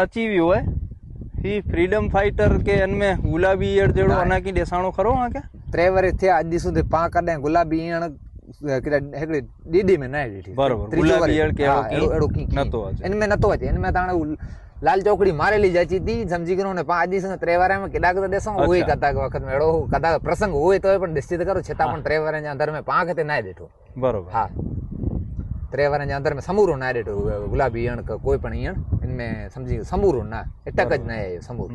अची वियो है ही फ्रीडम फाइटर के इनमें गुलाबी ईयड़ जड़ो अना की डेसाणो खरो आ क्या 3 वर थे अज सुधी पा कदे गुलाबी ईयड़ किदा हेकड़ी डीडी में ना ॾिठी बरोबर गुलाबी ईयड़ के एड़ो की नतो अचे इनमें नतो अचे इनमें ताणे लाल चौकड़ी मारेली जाची थी समझी करो ने पा अज सुधी 3 वर में केडा के देसो होई कदा वक्त में एड़ो कदा प्रसंग होय तो पण निश्चित करो छता पण 3 वर जे अंदर में पांख ते ना ॾिठो बरोबर हाँ 3 वर जे अंदर में समूरो ना ॾिठो गुलाबी ईयड़ का कोई पण ईयड़ इनमें समझी समूरो ना एटक ज ना आयो समूरो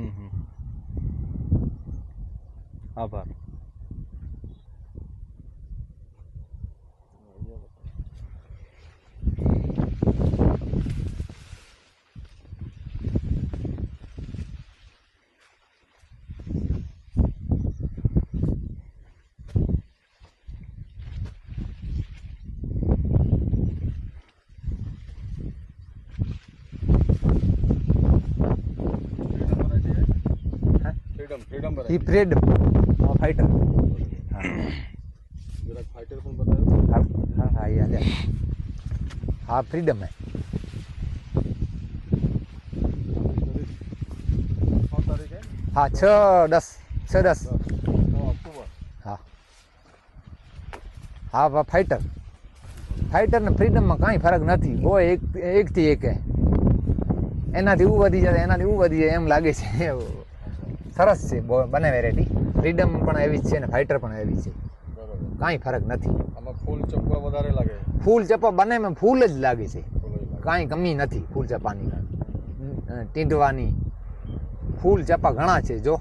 आभार ही फ्रीडम हाँ फाइटर जरा फाइटर पण बताओ हाँ हाँ ये ले हाँ फ्रीडम है हाँ 6-10 हाँ हाँ वह फाइटर ने फ्रीडम में कहीं फर्क नहीं वो एक थी एक है एनाथी ऊ वधी जाए एनाथी ऊ वधी जाए एम लागे छे सरस छे बने वेरायटी फ्रीडम पण एवी छे ने फाइटर पण एवी छे काई फरक नहीं आमा फूल चप्पा वधारे लागे फूल चप्पा बने में फूल ज लागे छे काई कमी नहीं फूल चप्पानी टींडवानी फूल चप्पा घणा छे जो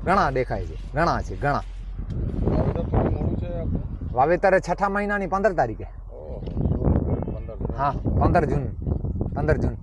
घणा देखाय छे घणा छे घणा वावेतर 6ठा महीना 15 तारीखे हाँ 15 जून